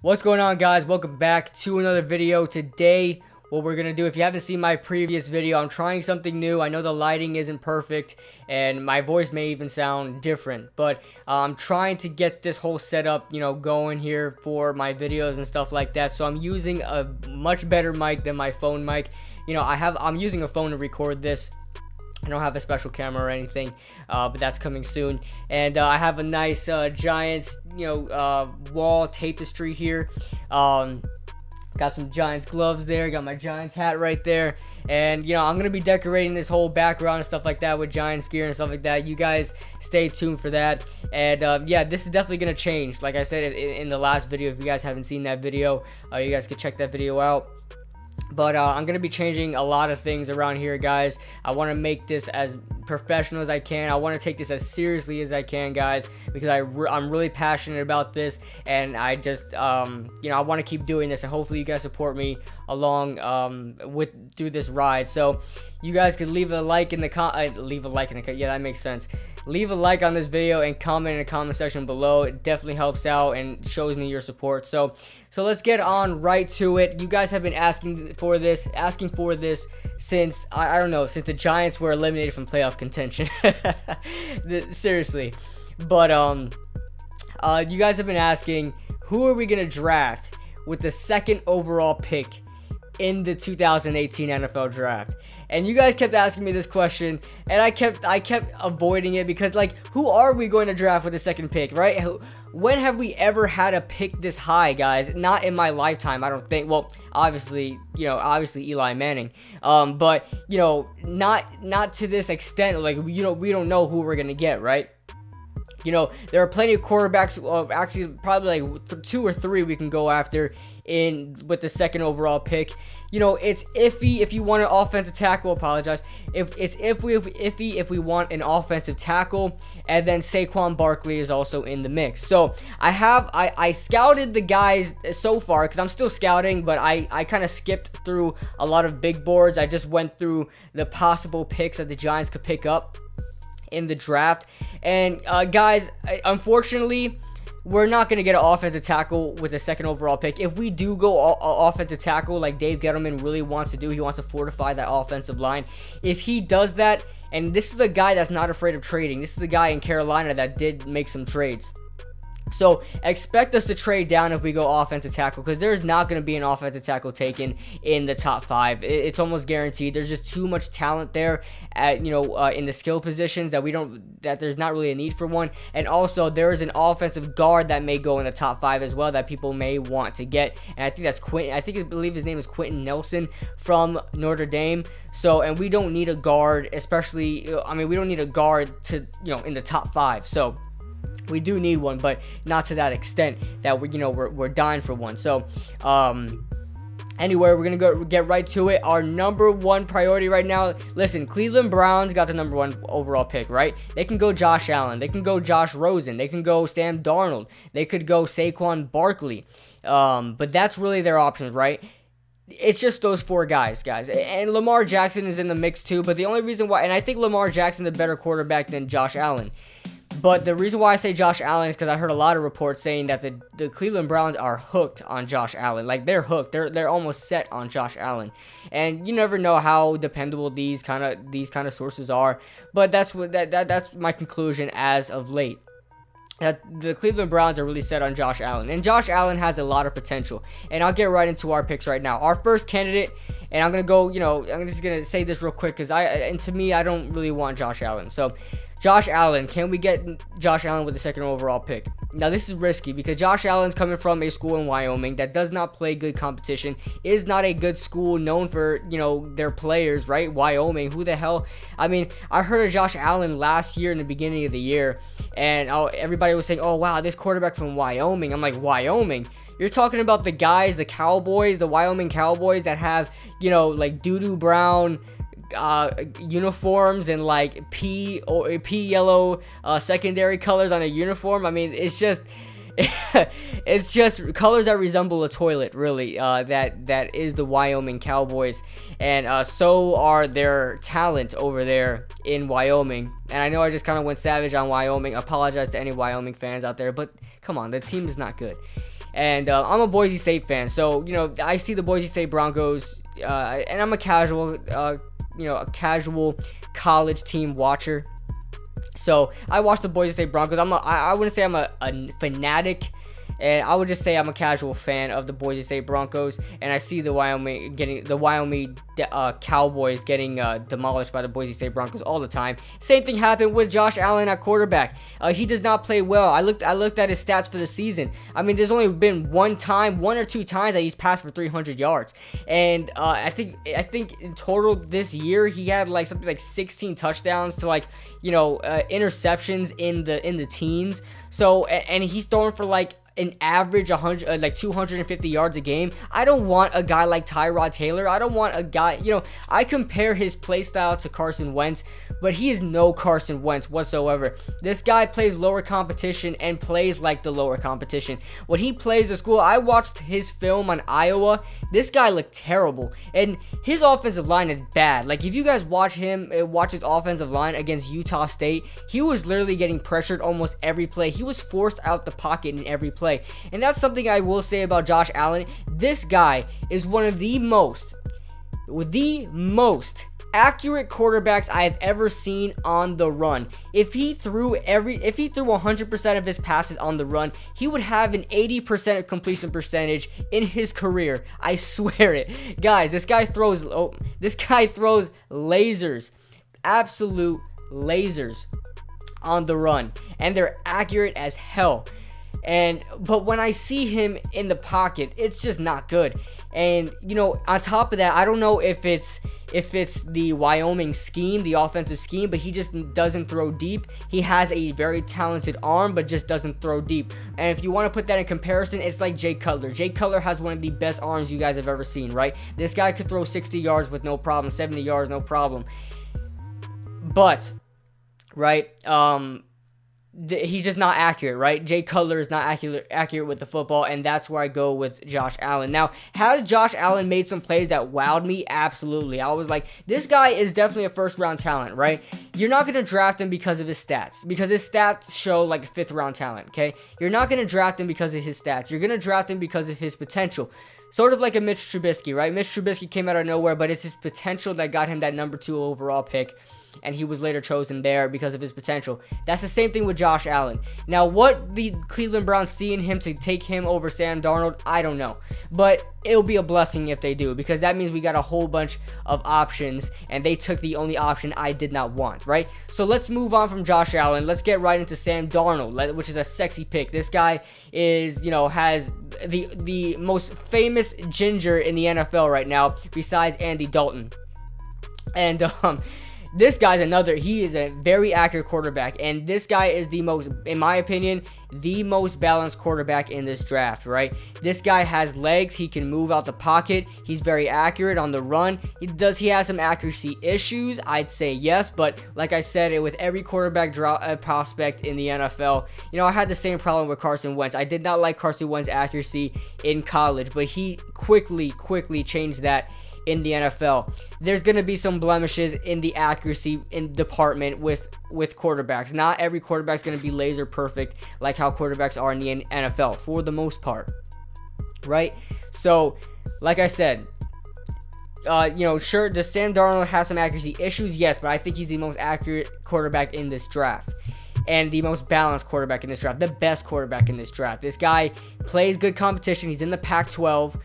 What's going on, guys? Welcome back to another video. Today, what we're gonna do, if you haven't seen my previous video, I'm trying something new. I know the lighting isn't perfect and my voice may even sound different, but I'm trying to get this whole setup, going here for my videos and stuff like that. So I'm using a much better mic than my phone mic. I'm using a phone to record this. I don't have a special camera or anything, but that's coming soon. And I have a nice Giants, wall tapestry here. Got some Giants gloves there. Got my Giants hat right there. And, I'm going to be decorating this whole background and stuff like that with Giants gear and stuff like that. You guys stay tuned for that. And, yeah, this is definitely going to change. Like I said in the last video, if you guys haven't seen that video, you guys can check that video out. But I'm going to be changing a lot of things around here, guys. I want to make this as professional as I can. I want to take this as seriously as I can, guys, because I'm really passionate about this, and I just I want to keep doing this, and hopefully you guys support me along through this ride. So you guys could leave a like in the yeah, that makes sense. Leave a like on this video and comment in the comment section below. It definitely helps out and shows me your support. So let's get on right to it. You guys have been asking for this since I don't know, since the Giants were eliminated from playoff contention. Seriously. But you guys have been asking, who are we gonna draft with the second overall pick in the 2018 NFL draft? And you guys kept asking me this question, and I kept avoiding it because, like, who are we going to draft with the second pick, right? When have we ever had a pick this high, guys? Not in my lifetime, I don't think. Well, obviously Eli Manning, but not to this extent. Like, we don't know who we're gonna get, right? There are plenty of quarterbacks. Actually, probably like 2 or 3 we can go after with the second overall pick. It's iffy if you want an offensive tackle. It's iffy if we want an offensive tackle, and then Saquon Barkley is also in the mix. So I scouted the guys so far, because I'm still scouting, but I kind of skipped through a lot of big boards. I just went through the possible picks that the Giants could pick up in the draft. And guys, unfortunately, we're not going to get an offensive tackle with the second overall pick. If we do go offensive tackle like Dave Gettleman really wants to do, he wants to fortify that offensive line. If he does that, and this is a guy that's not afraid of trading. This is a guy in Carolina that did make some trades. So expect us to trade down if we go offensive tackle, because there's not going to be an offensive tackle taken in the top 5. It's almost guaranteed. There's just too much talent there at in the skill positions that there's not really a need for one. And also there is an offensive guard that may go in the top 5 as well that people may want to get. And I think that's Quentin. I believe his name is Quentin Nelson from Notre Dame. So, and we don't need a guard, especially we don't need a guard to in the top 5. So we do need one, but not to that extent that we're dying for one. So anyway, we're gonna get right to it. Our number 1 priority right now, listen, Cleveland Browns got the number 1 overall pick, right? They can go Josh Allen, they can go Josh Rosen, they can go Sam Darnold, they could go Saquon Barkley, but that's really their options, right? It's just those 4 guys, and Lamar Jackson is in the mix too. But the only reason why, and I think Lamar Jackson is a better quarterback than Josh Allen. But the reason why I say Josh Allen is because I heard a lot of reports saying that the Cleveland Browns are hooked on Josh Allen. Like, they're hooked. They're almost set on Josh Allen. And you never know how dependable these kind of sources are. But that's my conclusion as of late. That the Cleveland Browns are really set on Josh Allen. And Josh Allen has a lot of potential. And I'll get right into our picks right now. Our first candidate, and I'm going to go, I'm just going to say this real quick, because to me, I don't really want Josh Allen. So, Josh Allen, can we get Josh Allen with the second overall pick? Now, this is risky because Josh Allen's coming from a school in Wyoming that does not play good competition, is not a good school known for, their players, right? Wyoming, who the hell? I heard of Josh Allen last year in the beginning of the year, and everybody was saying, oh, wow, this quarterback from Wyoming. I'm like, Wyoming? You're talking about the guys, the Cowboys, the Wyoming Cowboys that have, like doo-doo brown uniforms and like pea yellow secondary colors on a uniform. It's just it's just colors that resemble a toilet, really. That is the Wyoming Cowboys, and so are their talent over there in Wyoming. And I know I just kind of went savage on Wyoming. I apologize to any Wyoming fans out there, but come on, the team is not good. And I'm a Boise State fan, so you know I see the Boise State Broncos, and I'm a casual, a casual college team watcher. So I watch the Boise State Broncos. I wouldn't say I'm a fanatic, and I would just say I'm a casual fan of the Boise State Broncos. And I see the Wyoming Cowboys getting demolished by the Boise State Broncos all the time. Same thing happened with Josh Allen at quarterback. He does not play well. I looked at his stats for the season. I mean, there's only been one or two times that he's passed for 300 yards. And I think in total this year he had like something like 16 touchdowns to like, interceptions in the teens. So, and he's throwing for like an average 250 yards a game. I don't want a guy like Tyrod Taylor. I don't want a guy, I compare his play style to Carson Wentz, but he is no Carson Wentz whatsoever. This guy plays lower competition and plays like the lower competition. When he plays the school, I watched his film on Iowa. This guy looked terrible, and his offensive line is bad. Like, if you guys watch his offensive line against Utah State, he was literally getting pressured almost every play. He was forced out the pocket in every play. And that's something I will say about Josh Allen. This guy is one of the most accurate quarterbacks I have ever seen on the run. If he threw 100% of his passes on the run, he would have an 80% completion percentage in his career. I swear it. Guys, this guy throws lasers. Absolute lasers on the run, and they're accurate as hell. But when I see him in the pocket, it's just not good. And on top of that, I don't know if it's the Wyoming scheme, the offensive scheme, but he just doesn't throw deep. He has a very talented arm, but just doesn't throw deep. And if you want to put that in comparison, it's like Jay Cutler. Jay Cutler has one of the best arms you guys have ever seen, right? This guy could throw 60 yards with no problem, 70 yards, no problem. But, right, he's just not accurate, right? Jay Cutler is not accurate with the football, and that's where I go with Josh Allen. Now, has Josh Allen made some plays that wowed me? Absolutely. I was like, this guy is definitely a first-round talent, right? You're not going to draft him because of his stats, because his stats show like a fifth-round talent, okay? You're not going to draft him because of his stats. You're going to draft him because of his potential. Sort of like a Mitch Trubisky, right? Mitch Trubisky came out of nowhere, but it's his potential that got him that number 2 overall pick, and he was later chosen there because of his potential. That's the same thing with Josh Allen. Now, what the Cleveland Browns see in him to take him over Sam Darnold, I don't know. But it'll be a blessing if they do, because that means we got a whole bunch of options, and they took the only option I did not want, right? So let's move on from Josh Allen. Let's get right into Sam Darnold, which is a sexy pick. This guy is, has the most famous ginger in the NFL right now, besides Andy Dalton. And this guy's he is a very accurate quarterback, and this guy is the most, in my opinion, the most balanced quarterback in this draft, right? This guy has legs. He can move out the pocket. He's very accurate on the run. Does he have some accuracy issues? I'd say yes, but like I said, with every quarterback prospect in the NFL, I had the same problem with Carson Wentz. I did not like Carson Wentz's accuracy in college, but he quickly changed that in the NFL. There's going to be some blemishes in the accuracy department with quarterbacks. Not every quarterback's going to be laser perfect like how quarterbacks are in the NFL for the most part, right? So, like I said, sure, does Sam Darnold have some accuracy issues? Yes, but I think he's the most accurate quarterback in this draft, and the most balanced quarterback in this draft, the best quarterback in this draft. This guy plays good competition. He's in the Pac-12.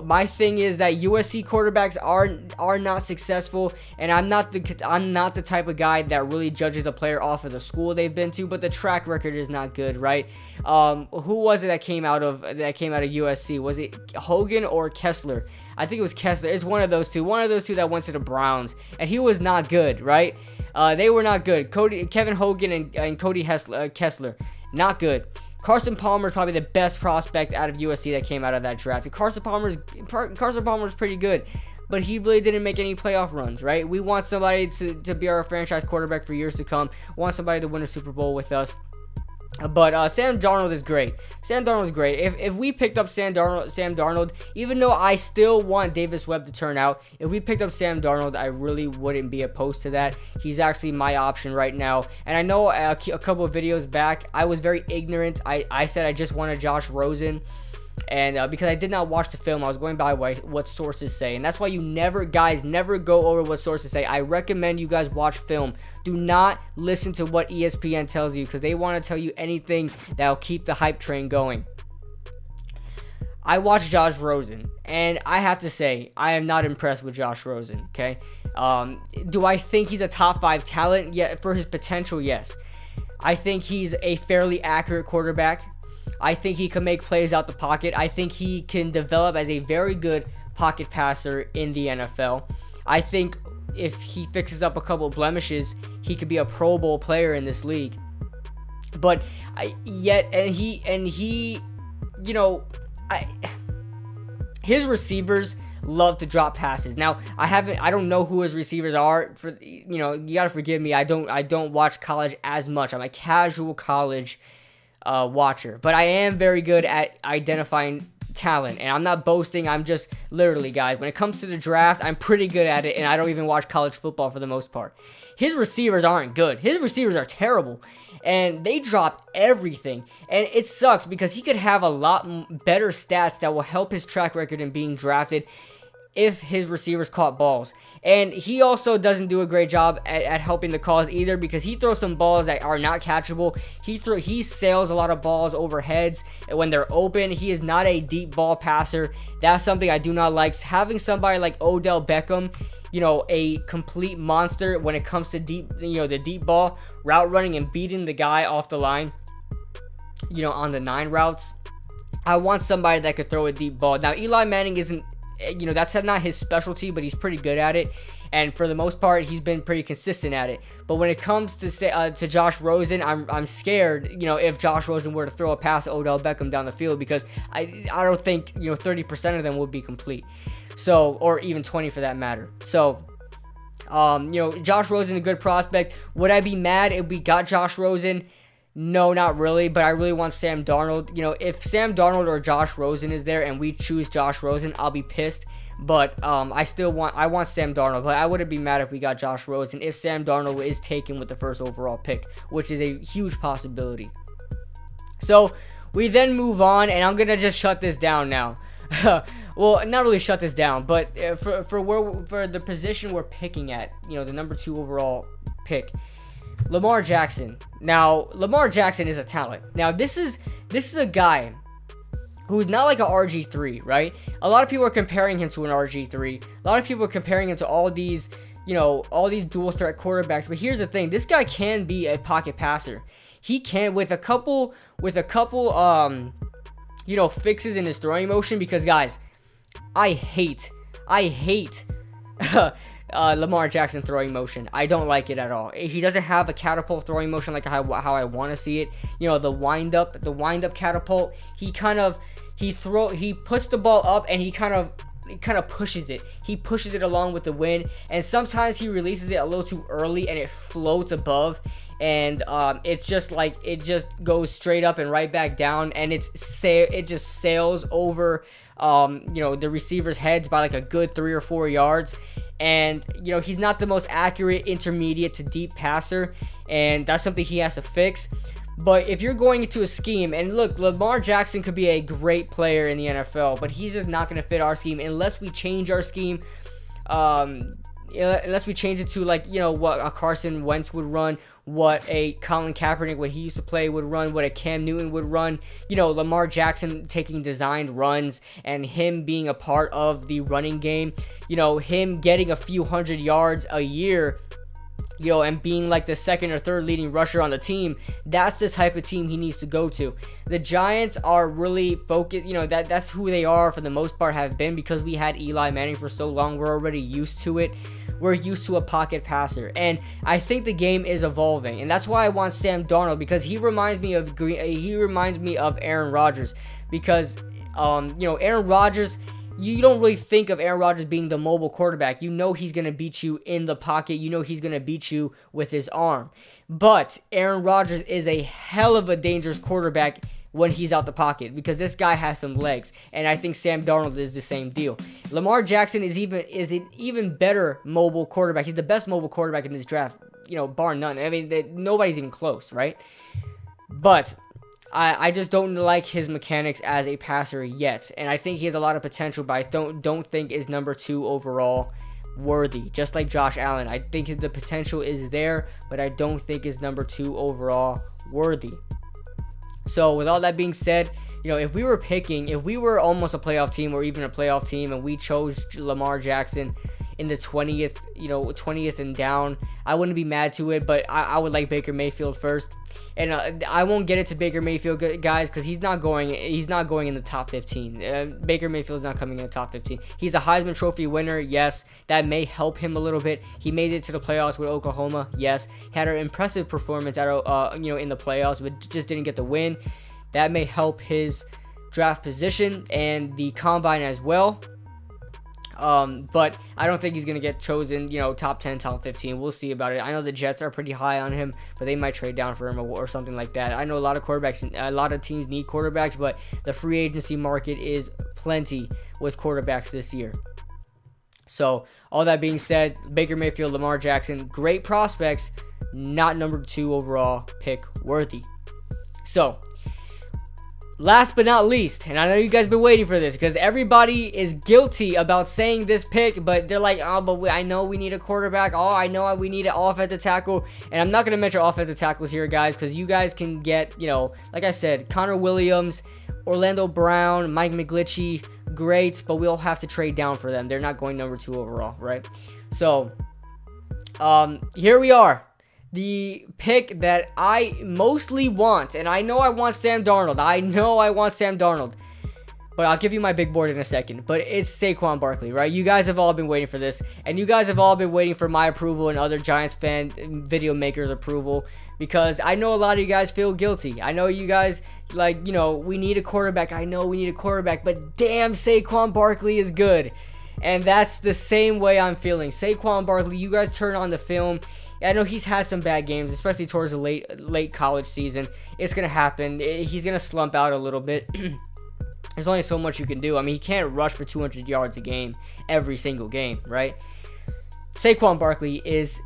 My thing is that USC quarterbacks are not successful, and I'm not the type of guy that really judges a player off of the school they've been to, but the track record is not good, right? Who was it that came out of USC? Was it Hogan or Kessler? I think it was Kessler. It's one of those two that went to the Browns, and he was not good, right? They were not good. Kevin Hogan and Cody Kessler, not good. Carson Palmer is probably the best prospect out of USC that came out of that draft. And Carson Palmer's pretty good, but he really didn't make any playoff runs, right? We want somebody to be our franchise quarterback for years to come. We want somebody to win a Super Bowl with us. But Sam Darnold is great. Sam Darnold is great. If we picked up Sam Darnold, even though I still want Davis Webb to turn out, if we picked up Sam Darnold, I really wouldn't be opposed to that. He's actually my option right now. And I know a couple of videos back, I was very ignorant. I said I just wanted Josh Rosen. And because I did not watch the film, I was going by what sources say. And that's why you never, guys, never go over what sources say. I recommend you guys watch film. Do not listen to what ESPN tells you, because they want to tell you anything that will keep the hype train going. I watched Josh Rosen, and I have to say, I am not impressed with Josh Rosen, okay? Do I think he's a top 5 talent? Yeah, for his potential, yes. I think he's a fairly accurate quarterback. I think he can make plays out the pocket. I think he can develop as a very good pocket passer in the NFL. I think if he fixes up a couple of blemishes, he could be a Pro Bowl player in this league. But he, you know, his receivers love to drop passes. Now, I don't know who his receivers are. For, you know, you gotta forgive me. I don't watch college as much. I'm a casual college watcher, but I am very good at identifying talent, and I'm not boasting. I'm just literally, guys, when it comes to the draft, I'm pretty good at it, and I don't even watch college football for the most part. His receivers aren't good. His receivers are terrible, and they drop everything, and it sucks because he could have a lot better stats that will help his track record in being drafted if his receivers caught balls. And he also doesn't do a great job at helping the cause either, because he throws some balls that are not catchable. He sails a lot of balls over heads when they're open. He is not a deep ball passer. That's something I do not like. Having somebody like Odell Beckham, you know, a complete monster when it comes to deep, you know, the deep ball, route running and beating the guy off the line, you know, on the 9 routes. I want somebody that could throw a deep ball. Now, Eli Manning isn't, you know, that's not his specialty, but he's pretty good at it, and for the most part, he's been pretty consistent at it. But when it comes to Josh Rosen, I'm scared, you know, if Josh Rosen were to throw a pass to Odell Beckham down the field, because I don't think, you know, 30% of them would be complete. So, or even 20 for that matter. So, you know, Josh Rosen, a good prospect. Would I be mad if we got Josh Rosen? No, not really, but I really want Sam Darnold. You know, if Sam Darnold or Josh Rosen is there and we choose Josh Rosen, I'll be pissed. But I want Sam Darnold, but I wouldn't be mad if we got Josh Rosen if Sam Darnold is taken with the first overall pick, which is a huge possibility. So we then move on, and I'm gonna just shut this down now. Well, not really shut this down, but for the position we're picking at, you know, the number 2 overall pick, Lamar Jackson. Now, Lamar Jackson is a talent. Now, this is a guy who's not like an RG3, right? A lot of people are comparing him to an RG3. A lot of people are comparing him to all these, you know, all these dual threat quarterbacks. But here's the thing: this guy can be a pocket passer. He can, with a couple, you know, fixes in his throwing motion. Because, guys, I hate Lamar Jackson throwing motion. I don't like it at all. He doesn't have a catapult throwing motion like how I want to see it. You know, the wind up catapult. He puts the ball up and he kind of pushes it. He pushes it along with the wind, and sometimes he releases it a little too early and it floats above, and it's just like, it just goes straight up and right back down, and it just sails over you know, the receiver's heads by like a good 3 or 4 yards. And, you know, he's not the most accurate intermediate to deep passer, and that's something he has to fix. But if you're going into a scheme, and look, Lamar Jackson could be a great player in the NFL, but he's just not going to fit our scheme unless we change our scheme. Unless we change it to, like, you know, what a Carson Wentz would run, what a Colin Kaepernick, when he used to play, would run, what a Cam Newton would run. You know, Lamar Jackson taking designed runs and him being a part of the running game. You know, him getting a few hundred yards a year, you know, and being like the 2nd or 3rd leading rusher on the team. That's the type of team he needs to go to. The Giants are really focused, you know, that's who they are for the most part, have been, because we had Eli Manning for so long. We're already used to it. We're used to a pocket passer, and I think the game is evolving, and that's why I want Sam Darnold, because he reminds me of Aaron Rodgers. Because you know, Aaron Rodgers, you don't really think of Aaron Rodgers being the mobile quarterback. You know he's going to beat you in the pocket. You know he's going to beat you with his arm. But Aaron Rodgers is a hell of a dangerous quarterback when he's out the pocket, because this guy has some legs, and I think Sam Darnold is the same deal. Lamar Jackson is an even better mobile quarterback. He's the best mobile quarterback in this draft, you know, bar none. I mean, nobody's even close, right? But I just don't like his mechanics as a passer yet, and I think he has a lot of potential, but I don't think is number 2 overall worthy. Just like Josh Allen, I think the potential is there, but I don't think is number 2 overall worthy. So with all that being said, you know, if we were almost a playoff team or even a playoff team, and we chose Lamar Jackson in the 20th and down, I wouldn't be mad to it, but I would like Baker Mayfield first. And I won't get it to Baker Mayfield, guys, because he's not going in the top 15. Baker Mayfield's not coming in the top 15. He's a Heisman Trophy winner, yes. That may help him a little bit. He made it to the playoffs with Oklahoma, yes. Had an impressive performance in the playoffs, but just didn't get the win. That may help his draft position and the combine as well. But I don't think he's going to get chosen, top 10, top 15. We'll see about it. I know the Jets are pretty high on him, but they might trade down for him or something like that. I know a lot of quarterbacks, a lot of teams need quarterbacks, but the free agency market is plenty with quarterbacks this year. So, all that being said, Baker Mayfield, Lamar Jackson, great prospects, not number 2 overall pick worthy. So, last but not least, and I know you guys been waiting for this because everybody is guilty about saying this pick, but they're like, oh, but I know we need a quarterback. Oh, I know we need an offensive tackle. And I'm not going to mention offensive tackles here, guys, because you guys can get, like I said, Connor Williams, Orlando Brown, Mike McGlinchey, great, but we'll have to trade down for them. They're not going number 2 overall, right? So, here we are. The pick that I mostly want, and I know I want Sam Darnold. But I'll give you my big board in a second. But it's Saquon Barkley, right? You guys have all been waiting for this, and you guys have all been waiting for my approval and other Giants fan video makers' approval, because I know a lot of you guys feel guilty. I know you guys, we need a quarterback. I know we need a quarterback, but damn, Saquon Barkley is good. And that's the same way I'm feeling. Saquon Barkley, you guys turn on the film. I know he's had some bad games, especially towards the late college season. It's going to happen. He's going to slump out a little bit. There's only so much you can do. I mean, he can't rush for 200 yards a game every single game, right? Saquon Barkley is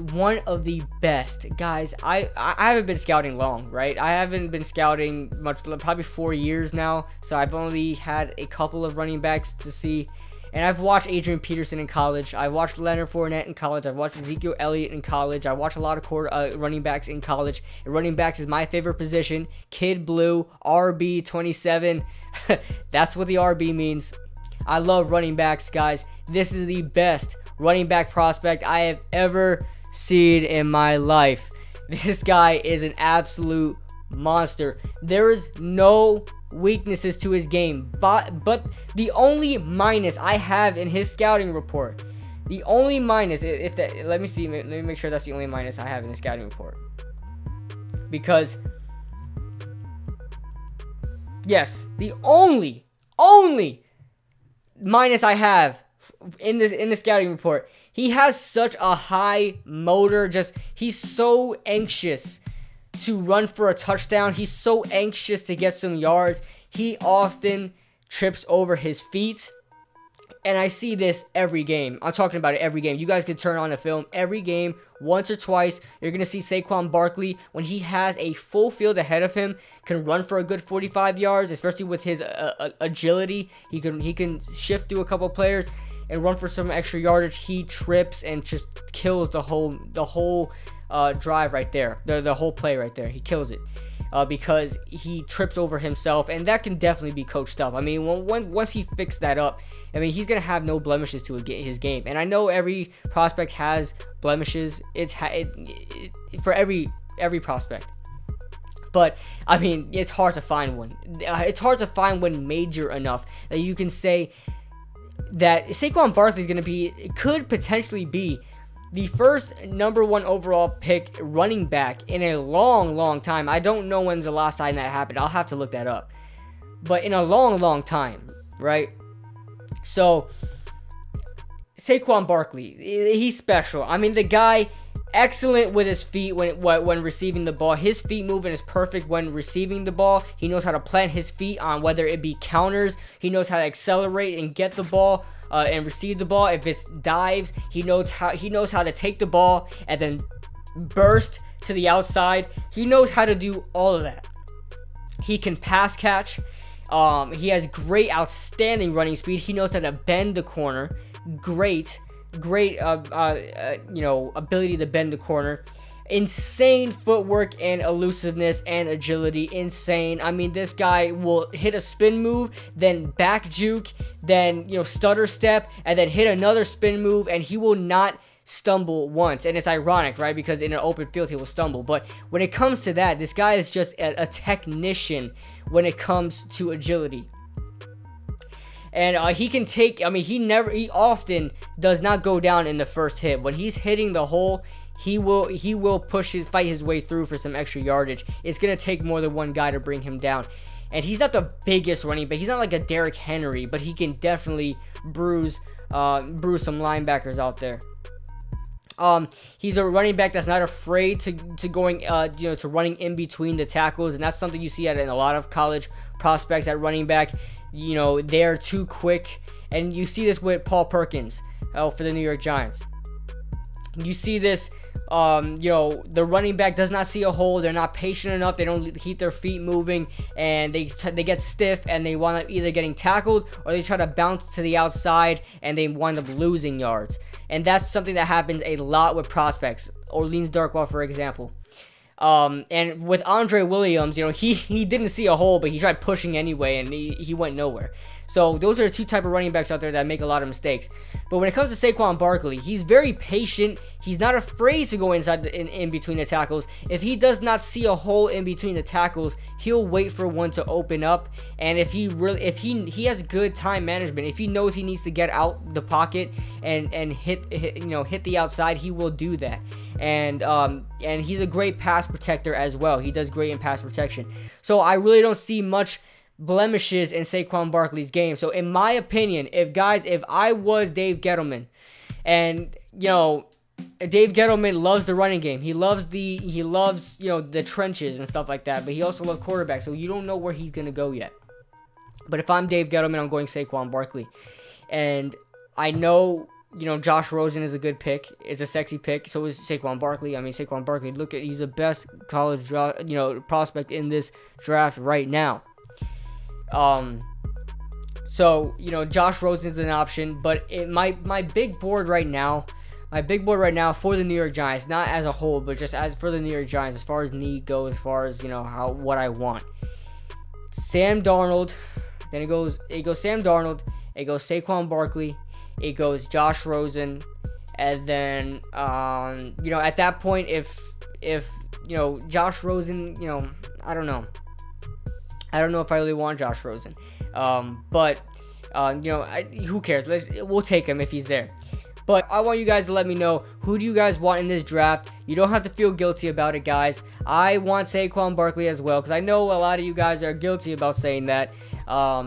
one of the best. Guys, I haven't been scouting long, right? I haven't been scouting much, probably 4 years now. So I've only had a couple of running backs to see. And I've watched Adrian Peterson in college. I watched Leonard Fournette in college. I've watched Ezekiel Elliott in college. I watched a lot of running backs in college. And running backs is my favorite position. Kid Blue, RB27. That's what the RB means. I love running backs, guys. This is the best running back prospect I have ever seen in my life. This guy is an absolute monster. There is no weaknesses to his game, but the only minus I have in his scouting report, the only minus, let me make sure that's the only minus I have in his scouting report, because yes, the only minus I have in the scouting report, he has such a high motor, he's so anxious to run for a touchdown. He's so anxious to get some yards. He often trips over his feet. And I see this every game. I'm talking about it every game. You guys can turn on the film every game, once or twice. You're going to see Saquon Barkley, when he has a full field ahead of him, can run for a good 45 yards, especially with his agility. He can shift through a couple players and run for some extra yardage. He trips and just kills the whole drive right there, the whole play right there. He kills it because he trips over himself, and that can definitely be coached up. I mean, once he fixed that up, I mean, he's gonna have no blemishes to his game. And I know every prospect has blemishes. For every prospect. But I mean, it's hard to find one. It's hard to find one major enough that you can say that Saquon Barkley could potentially be the first number 1 overall pick running back in a long time. I don't know when's the last time that happened. I'll have to look that up. But in a long time, right? So, Saquon Barkley, he's special. I mean, the guy, excellent with his feet when receiving the ball. His feet movement is perfect when receiving the ball. He knows how to plant his feet on whether it be counters. He knows how to accelerate and get the ball. And receive the ball. If it's dives, he knows how to take the ball and then burst to the outside. He knows how to do all of that. He can pass catch. He has great, outstanding running speed. He knows how to bend the corner. Great, you know, ability to bend the corner. Insane footwork and elusiveness and agility. Insane. I mean, this guy will hit a spin move, then back juke, then, you know, stutter step, and then hit another spin move, and he will not stumble once. And it's ironic, right? Because in an open field he will stumble, but when it comes to that, this guy is just a technician when it comes to agility. And he can take, I mean, he often does not go down in the first hit. When he's hitting the hole, he will fight his way through for some extra yardage. It's gonna take more than one guy to bring him down. And he's not the biggest running back. He's not like a Derrick Henry, but he can definitely bruise some linebackers out there. He's a running back that's not afraid to going, you know, to running in between the tackles, and that's something you see in a lot of college prospects at running back. You know, they're too quick, and you see this with Paul Perkins for the New York Giants. You see this, you know, the running back does not see a hole. They're not patient enough. They don't keep their feet moving, and they get stiff, and they wind up either getting tackled or they try to bounce to the outside, and they wind up losing yards. And that's something that happens a lot with prospects. Orleans Darkwa, for example. And with Andre Williams, you know, he didn't see a hole, but he tried pushing anyway, and he went nowhere. So those are the two type of running backs out there that make a lot of mistakes. But when it comes to Saquon Barkley, he's very patient. He's not afraid to go inside in between the tackles. If he does not see a hole in between the tackles, he'll wait for one to open up. And if he has good time management, if he knows he needs to get out the pocket and hit the outside, he will do that. And he's a great pass protector as well. He does great in pass protection. So I really don't see much blemishes in Saquon Barkley's game. So in my opinion, if I was Dave Gettleman, and you know, Dave Gettleman loves the running game. He loves you know, the trenches and stuff like that, but he also loves quarterbacks, so you don't know where he's gonna go yet. But if I'm Dave Gettleman, I'm going Saquon Barkley. And I know, you know, Josh Rosen is a good pick. It's a sexy pick. So is Saquon Barkley. I mean, Saquon Barkley, he's the best college prospect in this draft right now. So, you know, Josh Rosen is an option, but my big board right now for the New York Giants, not as a whole, but just as for the New York Giants, as far as need goes, as far as, you know, what I want. Sam Darnold, then it goes Sam Darnold, it goes Saquon Barkley, it goes Josh Rosen, and then, you know, at that point, if you know, Josh Rosen, you know, I don't know if I really want Josh Rosen. But, you know, who cares? We'll take him if he's there. But I want you guys to let me know, who do you guys want in this draft? You don't have to feel guilty about it, guys. I want Saquon Barkley as well, because I know a lot of you guys are guilty about saying that,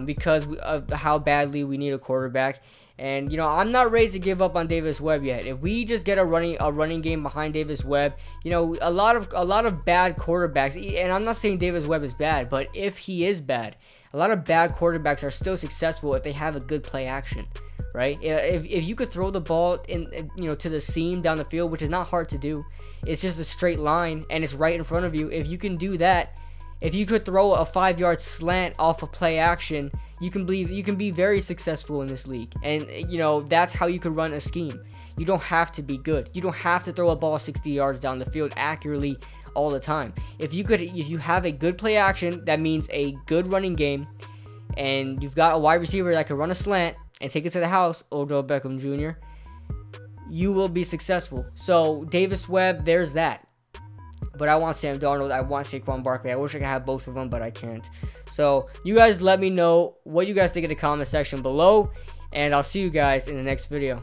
because of how badly we need a quarterback. And, you know, I'm not ready to give up on Davis Webb yet. If we just get a running game behind Davis Webb, you know, a lot of bad quarterbacks, and I'm not saying Davis Webb is bad, but if he is bad, a lot of bad quarterbacks are still successful if they have a good play action, right? If you could throw the ball in, you know, to the seam down the field, which is not hard to do, it's just a straight line and it's right in front of you. If you can do that, if you could throw a 5-yard slant off of play action, you can be very successful in this league. And, you know, that's how you can run a scheme. You don't have to be good. You don't have to throw a ball 60 yards down the field accurately all the time. If you have a good play action, that means a good running game, and you've got a wide receiver that can run a slant and take it to the house, Odell Beckham Jr., you will be successful. So Davis Webb, there's that. But I want Sam Darnold. I want Saquon Barkley. I wish I could have both of them, but I can't. So you guys let me know what you guys think in the comment section below, and I'll see you guys in the next video.